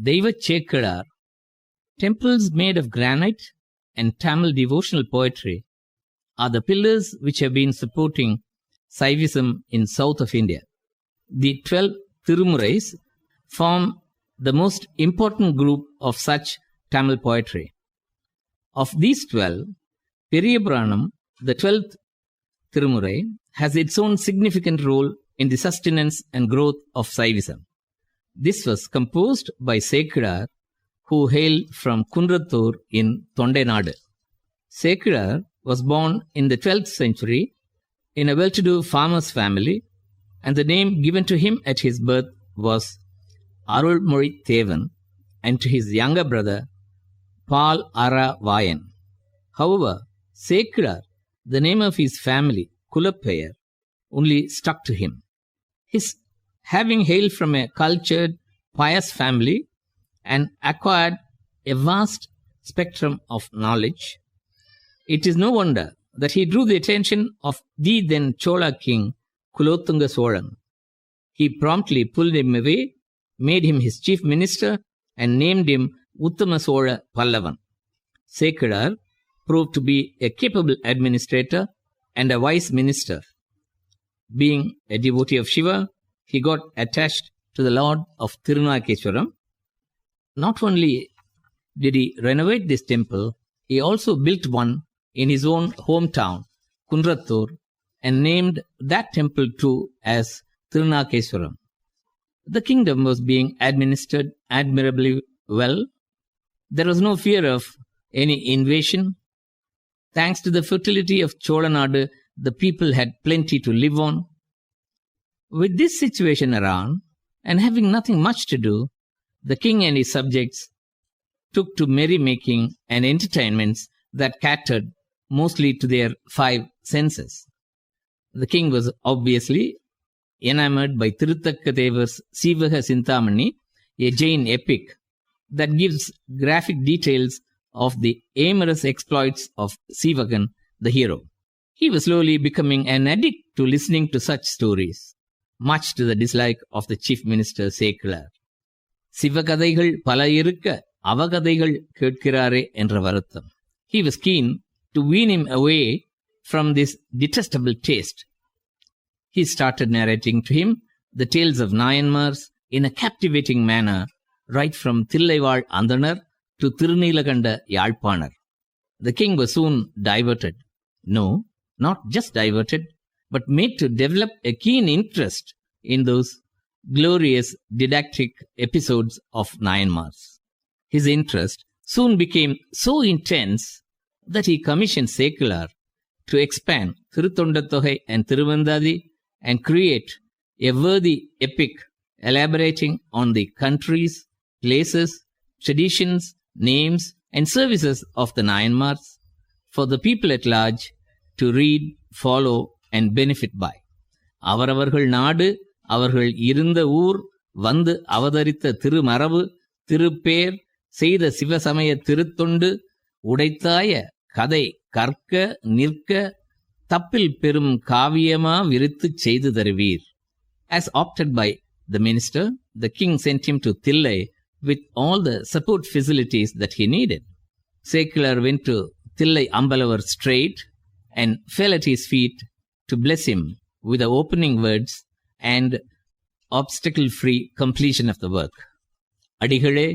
Sekkizhar, temples made of granite and Tamil devotional poetry, are the pillars which have been supporting Saivism in south of India. The 12 Tirumurais form the most important group of such Tamil poetry. Of these 12, Peruman, the 12th Tirumurai, has its own significant role in the sustenance and growth of Saivism. This was composed by Sekkizhar, who hailed from Kundrathur in Tondaimandalam. Sekkizhar was born in the 12th century in a well-to-do farmer's family, and the name given to him at his birth was Arulmozhithevan, and to his younger brother Pallavaraiyan. However, Sekkizhar, the name of his family, Kulapayar, only stuck to him. His having hailed from a cultured, pious family and acquired a vast spectrum of knowledge, it is no wonder that he drew the attention of the then Chola king, Kulothunga Chola II. He promptly pulled him away, made him his chief minister, and named him Uttama Chola Pallavan. Sekkizhar proved to be a capable administrator and a wise minister. Being a devotee of Shiva, he got attached to the Lord of Tirunakeswaram. Not only did he renovate this temple, he also built one in his own hometown, Kundrathur, and named that temple too as Tirunakeswaram. The kingdom was being administered admirably well. There was no fear of any invasion. Thanks to the fertility of Cholanadu, the people had plenty to live on. With this situation around, and having nothing much to do, the king and his subjects took to merrymaking and entertainments that catered mostly to their 5 senses. The king was obviously enamored by Tiruttakkadevar's Sivaga Sintamani, a Jain epic that gives graphic details of the amorous exploits of Sivagan, the hero. He was slowly becoming an addict to listening to such stories, much to the dislike of the chief minister Sekkilar. Sivakadaigal pala irukka avakadaigal ketkirare endra varuttam. He was keen to wean him away from this detestable taste. He started narrating to him the tales of Nayanmars in a captivating manner, right from Thillaival Andanar to Tirunilakanda Yalpanar. The king was soon diverted. No, not just diverted, but made to develop a keen interest in those glorious didactic episodes of Nayanmars. His interest soon became so intense that he commissioned Sekkilar to expand Thiruttondattogai and Tiruvandadi and create a worthy epic elaborating on the countries, places, traditions, names, and services of the Nayanmars for the people at large to read, follow, and benefit by. அவரவர்கள் நாடு, அவர்கள் இருந்த ஊர், வந்து அவதரித்த திருமரபு, திருப்பேர், செய்த சிவசமய திருத்தொண்டு, உடைத்தாய கதை கற்க நிற்க, தப்பில் பெரும் காவியமா விரித்துச் செய்து தருவீர். As opted by the minister, the king sent him to Thillai with all the support facilities that he needed. Sekkilar went to Thillai Ambalavar straight and fell at his feet to bless him with the opening words and obstacle-free completion of the work. அடிகளே,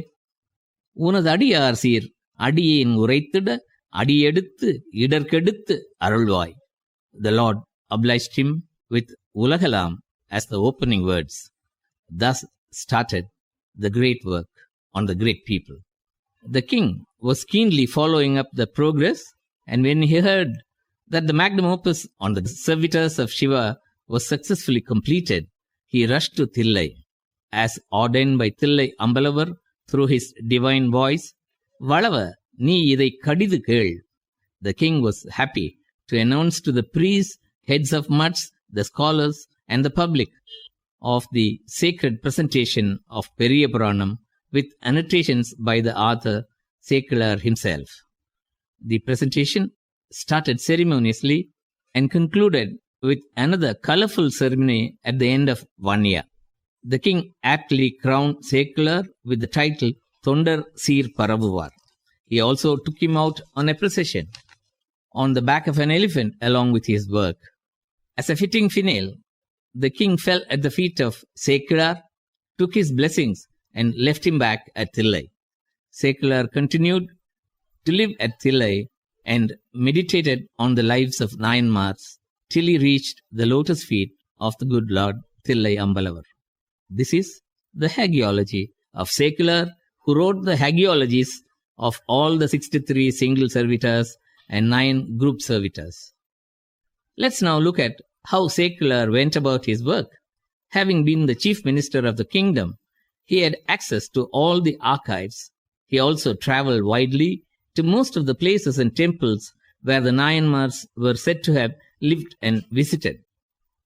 உனது அடியார் சீர் அடியேன் உரைத்திட அடியெடுத்து இடர்கெடுத்து அருள்வாய். The Lord obliged him with உலகலாம் as the opening words. Thus started the great work on the great people. The king was keenly following up the progress, and when he heard that the magnum opus on the servitors of Shiva was successfully completed, he rushed to Thillai. As ordained by Thillai Ambalavar through his divine voice, Valava, ni idai kadidu kel. The king was happy to announce to the priests, heads of mutts, the scholars, and the public of the sacred presentation of Puranam with annotations by the author Sekkilar himself. The presentation started ceremoniously and concluded with another colorful ceremony at the end of 1 year. the king aptly crowned Sekkilar with the title Thondar Seer Paravuvar. He also took him out on a procession on the back of an elephant along with his work. As a fitting finale, the king fell at the feet of Sekkilar, took his blessings, and left him back at Thillai. Sekkilar continued to live at Thillai and meditated on the lives of Nayanmars till he reached the lotus feet of the good Lord Thillai Ambalavar. This is the hagiology of Sekkilar, who wrote the hagiologies of all the 63 single servitors and 9 group servitors. Let's now look at how Sekkilar went about his work. Having been the chief minister of the kingdom, he had access to all the archives. He also travelled widely to most of the places and temples where the Nayanmars were said to have lived and visited,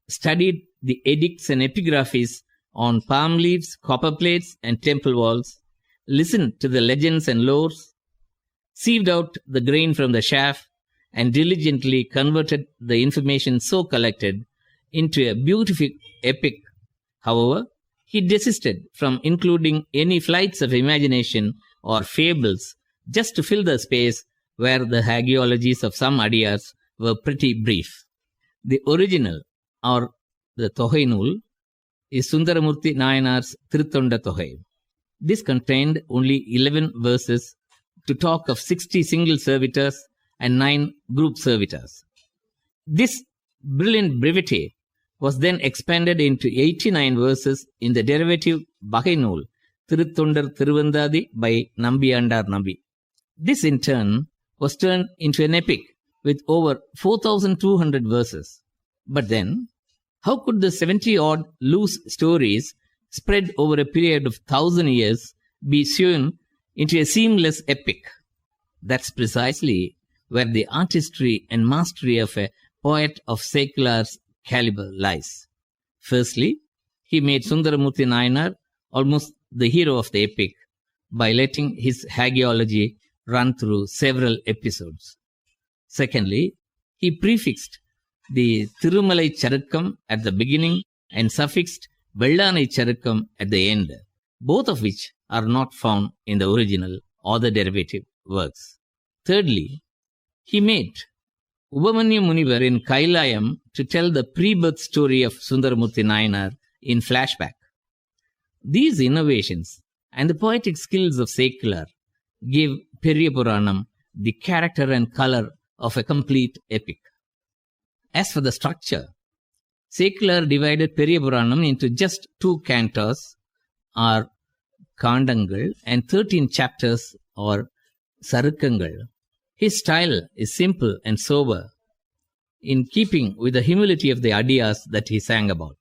studied the edicts and epigraphies on palm leaves, copper plates, and temple walls, listened to the legends and lores, sieved out the grain from the chaff, and diligently converted the information so collected into a beautiful epic. However, he desisted from including any flights of imagination or fables just to fill the space where the hagiologies of some adiyars were pretty brief. The original, or the Thogai Nool, is Sundaramurti Nayanar's Thiruttonda Thogai. This contained only 11 verses to talk of 60 single servitors and 9 group servitors. This brilliant brevity was then expanded into 89 verses in the derivative Bagai Nool, Thiruttondar Thiruvandadi by Nambiyandar Nambi. This in turn was turned into an epic with over 4,200 verses. But then, how could the 70-odd loose stories spread over a period of 1,000 years be sewn into a seamless epic? That's precisely where the artistry and mastery of a poet of Sekkilar's caliber lies. Firstly, he made Sundaramurti Nayanar almost the hero of the epic by letting his hagiology run through several episodes. Secondly, he prefixed the Thirumalai Charukkam at the beginning and suffixed Vellanai Charukkam at the end, both of which are not found in the original or the derivative works. Thirdly, he made Ubamanyu Munivar in Kailayam to tell the pre-birth story of Sundaramurti Nayanar in flashback. These innovations and the poetic skills of Sekkilar give Puriya-Puranam the character and color of a complete epic. As for the structure, Sekkilar divided Puriya-Puranam into just 2 cantos, or Kandangal, and 13 chapters, or Sarukkangal. His style is simple and sober, in keeping with the humility of the adiyas that he sang about.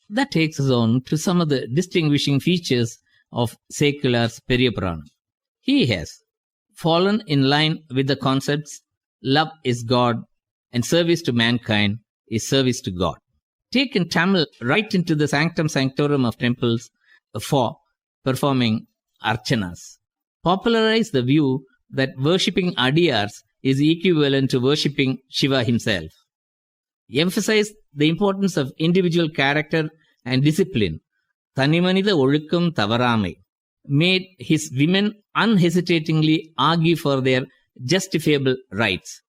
That takes us on to some of the distinguishing features of Sekkilar's Puriya-Puranam. He has fallen in line with the concepts love is God and service to mankind is service to God. Taken Tamil right into the sanctum sanctorum of temples for performing archanas. Popularize the view that worshipping adiyars is equivalent to worshipping Shiva himself. Emphasize the importance of individual character and discipline. Thanimanida Olukkam Tavaramai made his women unhesitatingly argue for their justifiable rights.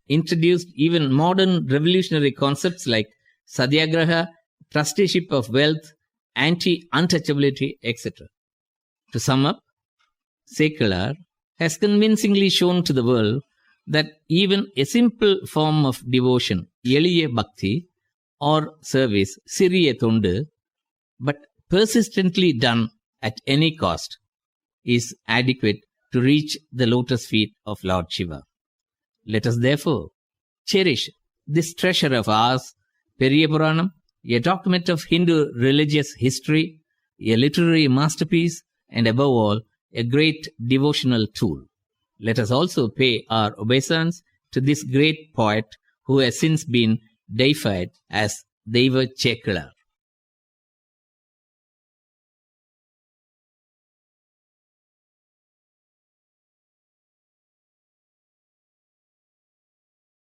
Introduced even modern revolutionary concepts like Satyagraha, trusteeship of wealth, anti-untouchability, etc. To sum up, Sekkilar has convincingly shown to the world that even a simple form of devotion, Eliye Bhakti, or service, Siriye Thondu, but persistently done at any cost, is adequate to reach the lotus feet of Lord Shiva. Let us therefore cherish this treasure of ours, Puriya-Puranam, a document of Hindu religious history, a literary masterpiece, and above all, a great devotional tool. Let us also pay our obeisance to this great poet who has since been deified as Deiva Sekkilar.